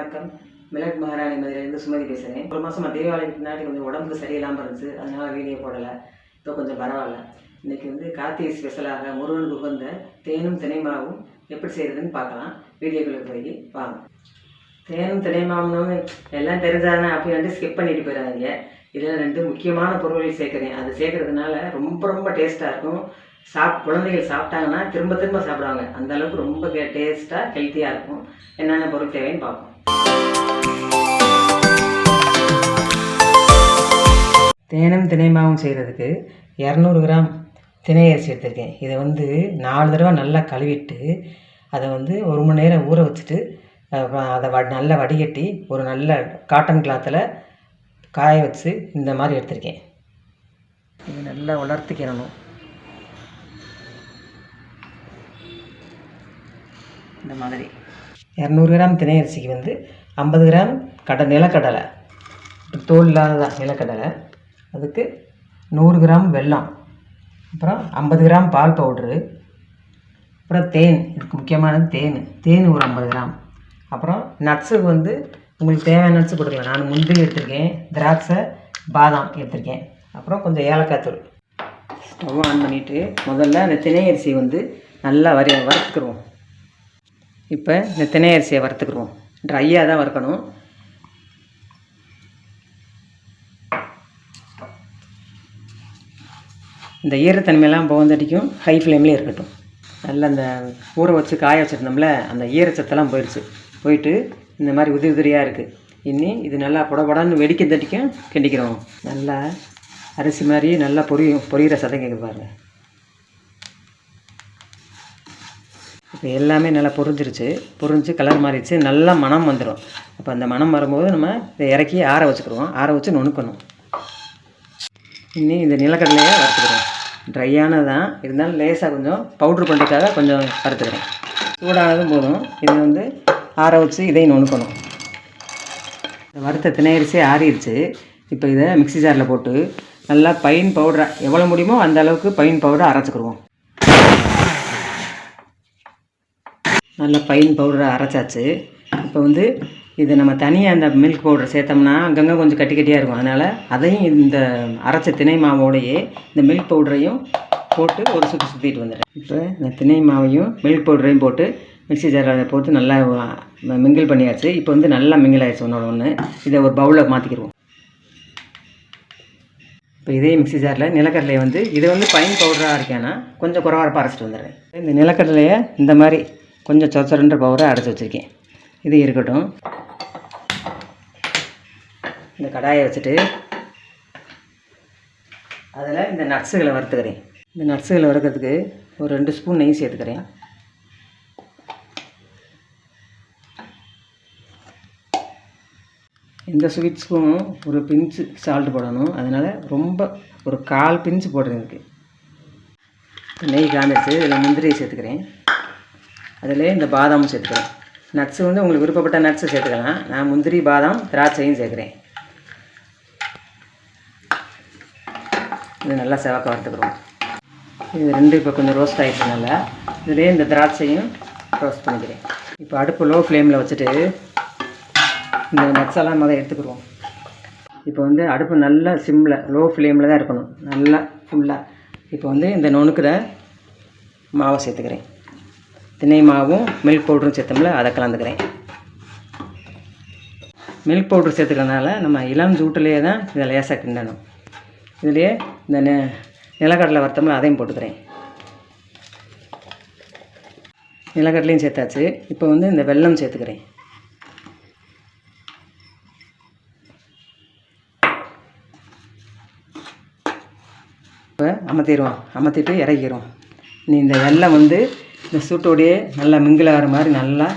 வணக்கம். மிளக் மகாராணி மதுரையிலேருந்து சுமதி பேசுகிறேன். ஒரு மாதமாக தீபாவளிக்கு முன்னாடி கொஞ்சம் உடம்புக்கு சரியில்லாமல் இருந்துச்சு, அதனால் வீடியோ போடலை. இப்போ கொஞ்சம் பரவாயில்ல. இன்றைக்கி கார்த்திகை ஸ்பெஷலாக முருகனுக்கு உகந்த தேனும் தினைமாவும் எப்படி செய்கிறதுன்னு பார்க்கலாம். வீடியோக்குள்ளே போய் வாங்க. தேனும் தினைமாவுன்னு எல்லாம் தெரிஞ்சாதானே அப்படி ஸ்கிப் பண்ணிட்டு போயிடாதீங்க. இதில் 2 முக்கியமான பொருட்கள் சேர்க்குறேன். அது சேர்க்கறதுனால ரொம்ப டேஸ்ட்டாக இருக்கும். குழந்தைகள் சாப்பிட்டாங்கன்னா திரும்ப சாப்பிடுவாங்க. அந்த அளவுக்கு ரொம்ப டேஸ்ட்டாக ஹெல்த்தியாக இருக்கும். என்னென்ன பொருள் தேவைன்னு பார்ப்போம். தேனும் தினைமாவும் செய்கிறதுக்கு 200 கிராம் தினை அரிசி எடுத்திருக்கேன். இதை 4 தடவை நல்லா கழுவிட்டு அதை 1 மணி நேரம் ஊற வச்சுட்டு அதை நல்லா வடிகட்டி ஒரு நல்ல காட்டன் கிளாத்தில் காய வச்சு இந்த மாதிரி எடுத்திருக்கேன். இது நல்லா உலர்த்திக்கிறணும். இந்த மாதிரி 200 கிராம் தினை அரிசிக்கு 50 கிராம் நிலக்கடலை, தோல் இல்லாததான் நிலக்கடலை, அதுக்கு 100 கிராம் வெல்லம், அப்புறம் 50 கிராம் பால் பவுட்ரு, அப்புறம் தேன். இதுக்கு முக்கியமானது தேன் ஒரு 50 கிராம். அப்புறம் நட்ஸுக்கு உங்களுக்கு தேவையான நட்ஸு கொடுக்கலாம். நான் முந்திரி எடுத்திருக்கேன், திராட்சை, பாதாம் எடுத்திருக்கேன், அப்புறம் கொஞ்சம் ஏலக்காய் தூள். ஸ்டவ் ஆன் பண்ணிவிட்டு முதல்ல அந்த தினை அரிசி நல்லா வறுத்துக்குருவோம். இப்போ இந்த தினை அரிசியை வறுத்துக்குருவோம். ட்ரையாக தான் வறுக்கணும். இந்த ஈரத்தன்மையெல்லாம் போகந்தடிக்கும் ஹை ஃப்ளேம்லேயே இருக்கட்டும். நல்லா அந்த ஊற வச்சு காய வச்சுருந்தோம்ல, அந்த ஈரச்சத்தெல்லாம் போயிட்டு இந்த மாதிரி உதிரியாக இருக்குது. இனி இது நல்லா புடன்னு வெடிக்க தட்டிக்கும் கிண்டிக்கிறோம். நல்லா அரிசி மாதிரி நல்லா பொரியிற சதம் கேட்குது பாருங்கள். இப்போ எல்லாமே நல்லா பொரிஞ்சு கலர் மாறிடுச்சு, நல்லா மணம் வந்துடும். அப்போ அந்த மணம் வரும்போது நம்ம இதை இறக்கி ஆற வச்சுக்கிடுவோம். ஆற வச்சு நுணுக்கணும். இனி இந்த நிலக்கடலையை வறுத்துக்கிறோம். ட்ரையானதான் இருந்தாலும் லேசாக கொஞ்சம் பவுட்ரு பண்ணுறதுக்காக கொஞ்சம் வறுத்துக்கிறேன். சூடானதும் போதும். இது ஆற வச்சு இதையும் நுணுக்கணும். வறுத்த தினை அரிசி ஆறிடுச்சு. இப்போ இதை மிக்ஸி ஜாரில் போட்டு நல்லா பைன் பவுடராக எவ்வளோ முடியுமோ அந்த அளவுக்கு பைன் பவுடரை அரைச்சிக்கிடுவோம். நல்லா பைன் பவுடரை அரைச்சாச்சு. இப்போ இது நம்ம தனியாக அந்த மில்க் பவுடர் சேர்த்தோம்னா அங்கங்கே கொஞ்சம் கட்டியாக இருக்கும். அதனால் அதையும் இந்த அரைச்ச தினை மாவோடையே இந்த மில்க் பவுடரையும் போட்டு ஒரு சுற்றிட்டு வந்துடுறேன். இப்போ இந்த தினை மாவையும் மில்க் பவுடரையும் போட்டு மிக்ஸி ஜாரில் போட்டு நல்லா மிங்கிள் பண்ணியாச்சு. இப்போ நல்லா மிங்கிள் ஆகிடுச்சு ஒன்று. இதை ஒரு பவுலில் மாற்றிக்கிடுவோம். இப்போ இதே மிக்ஸி ஜாரில் நிலக்கடலையை இதை பைன் பவுடராக இருக்கேன்னா கொஞ்சம் குறவாரப்பாக அரைச்சிட்டு வந்துடுறேன். இந்த நிலக்கடலையை இந்த மாதிரி கொஞ்சம் சொச்சரன்ற பவுடரை அரைச்சி வச்சுருக்கேன். இது இருக்கட்டும். இந்த கடாயை வச்சுட்டு அதில் இந்த நட்ஸுகளை வறுத்துக்கிறேன். இந்த நட்ஸுகளை வறுக்கிறதுக்கு ஒரு 2 ஸ்பூன் நெய் சேர்த்துக்கிறேன். இந்த ஸ்வீட் ஸ்பூனும் ஒரு பிஞ்சு சால்ட் போடணும். அதனால் ரொம்ப ஒரு 1/4 பிஞ்சு போடுறேன். இதுக்கு நெய் காமிச்சு இதில் முந்திரியை சேர்த்துக்கிறேன். அதில் இந்த பாதாமும் சேர்த்துக்கிறேன். நட்ஸு உங்களுக்கு விருப்பப்பட்ட நட்ஸு சேர்த்துக்கலாம். நான் முந்திரி, பாதாம், திராட்சையும் சேர்க்குறேன். இது நல்லா செவக்க வறுத்துக்கிறோம். இது 2 இப்போ கொஞ்சம் ரோஸ்ட் ஆகிடுச்சனால இதுலேயே இந்த திராட்சையும் ரோஸ்ட் பண்ணிக்கிறேன். இப்போ அடுப்பு லோ ஃப்ளேமில் வச்சுட்டு இந்த நட்ஸெல்லாம் முதல்ல எடுத்துக்கிடுவோம். இப்போ அடுப்பு நல்லா லோ ஃப்ளேமில் தான் இருக்கணும், நல்லா ஃபுல்லாக. இப்போ இந்த நுணுக்கிற மாவை சேர்த்துக்கிறேன். தினை மாவும் மில்க் பவுடரும் சேர்த்தோம்ல, அதை கலந்துக்கிறேன். மில்க் பவுட்ரு சேர்த்துக்கிறதுனால நம்ம இளம் சூட்டிலேயே தான் இதை லேசாக கிண்டணும். இதுலேயே இந்த நிலக்கடலை வறுத்தோம்ல, அதையும் போட்டுக்கிறேன். நிலக்கடலையும் சேர்த்தாச்சு. இப்போ இந்த வெல்லம் சேர்த்துக்கிறேன். இப்போ அமர்த்திட்டு இறக்கிடுவோம். இந்த வெல்லம் இந்த சூட்டோடையே நல்லா மிங்கில் ஆகிற மாதிரி நல்லா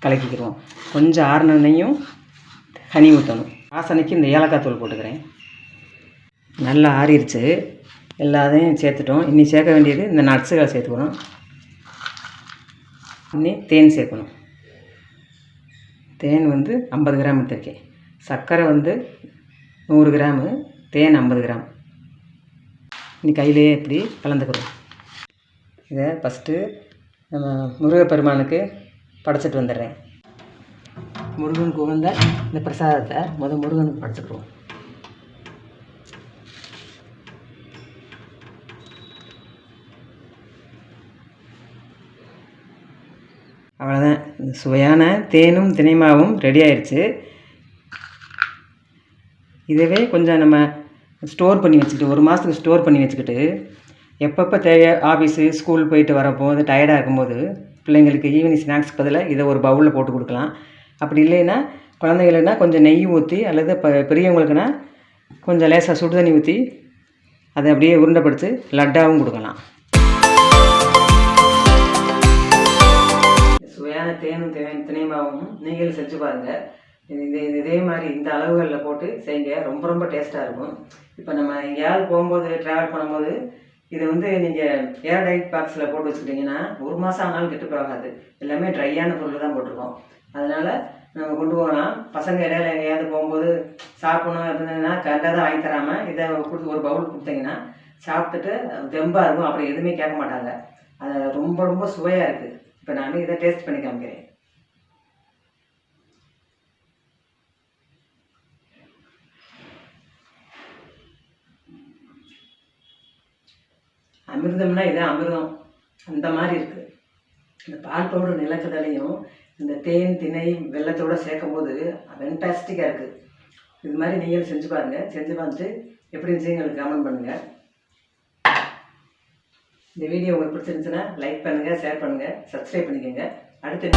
கலக்கிக்கிடுவோம். கொஞ்சம் ஆறுனையும் ஹனி ஊற்றணும். வாசனைக்கு இந்த ஏலக்காய் தூள் போட்டுக்கிறேன். நல்லா ஆறிடுச்சு. எல்லாத்தையும் சேர்த்துட்டோம். இன்னி சேர்க்க வேண்டியது இந்த நட்ஸுகளை சேர்த்துக்கணும். இன்னி தேன் சேர்க்கணும். தேன் 50 கிராம் எடுத்துருக்கேன். சர்க்கரை 100 கிராமு, தேன் 50 கிராம். இன்னி கையிலேயே இப்படி கலந்துக்கிறோம். இதை ஃபஸ்ட்டு நம்ம முருகப்பெருமானுக்கு படைச்சிட்டு வந்துடுறேன். முருகனுக்கு உகந்த இந்த பிரசாதத்தை முருகனுக்கு படைச்சுக்குருவோம். அவ்வளோதான், சுவையான தேனும் தினைமாவும் ரெடி ஆயிடுச்சு. இதவே கொஞ்சம் நம்ம ஸ்டோர் பண்ணி வச்சுக்கிட்டு 1 மாதத்துக்கு ஸ்டோர் பண்ணி வச்சுக்கிட்டு எப்பப்போ தேவையோ ஆஃபீஸு ஸ்கூல் போயிட்டு வரப்போது டயர்டாக இருக்கும்போது பிள்ளைங்களுக்கு ஈவினிங் ஸ்நாக்ஸ்க்கு பதிலாக இதை ஒரு பவுலில் போட்டு கொடுக்கலாம். அப்படி இல்லைன்னா குழந்தைகளுக்குனா கொஞ்சம் நெய் ஊற்றி அல்லது பெரியவங்களுக்குனா கொஞ்சம் லேசாக சுடு தண்ணி ஊற்றி அதை அப்படியே உருண்டைப்படுத்தி லட்டாகவும் கொடுக்கலாம். சுவையான தேனும் தினைமாவும் நீங்களும் செஞ்சு பாருங்கள். இதே மாதிரி இந்த அளவுகளில் போட்டு செய்யுங்க, ரொம்ப ரொம்ப டேஸ்ட்டாக இருக்கும். இப்போ நம்ம எங்கேயாவது போகும்போது ட்ராவல் பண்ணும்போது இதை நீங்கள் ஏர் டைட் பாக்ஸில் போட்டு வச்சுக்கிட்டிங்கன்னா 1 மாதம் ஆனாலும் கெட்டு போகாது. எல்லாமே ட்ரையான பொருள் தான் போட்டிருக்கோம். அதனால் நம்ம கொண்டு போகலாம். பசங்க இடையில எங்கேயாவது போகும்போது சாப்பிடணும் இருந்ததுன்னா கரெக்டாக தான் வாங்கி தராமல் இதை கொடுத்து ஒரு பவுல் கொடுத்தீங்கன்னா சாப்பிட்டுட்டு தெம்பாக இருக்கும். அப்புறம் எதுவுமே கேட்க மாட்டாங்க. அது ரொம்ப ரொம்ப சுவையாக இருக்குது. இப்போ நான் இதை டேஸ்ட் பண்ணி காமிக்கிறேன். அமிர்தம்னா இதான் அமிர்தம், அந்த மாதிரி இருக்குது. இந்த பால் பவுடர் நிலக்கடலையும் இந்த தேன் திணை வெள்ளத்தோடு சேர்க்கும் போது ஃபென்டாஸ்டிக்காக இருக்குது. இது மாதிரி நீங்களும் செஞ்சு பாருங்கள். செஞ்சு பார்த்துட்டு எப்படி இருந்துச்சு எங்களுக்கு கமெண்ட் பண்ணுங்கள். இந்த வீடியோ உங்களுக்கு பிடிச்சிருந்துச்சுன்னா லைக் பண்ணுங்கள், ஷேர் பண்ணுங்கள், சப்ஸ்கிரைப் பண்ணிக்கோங்க. அடுத்த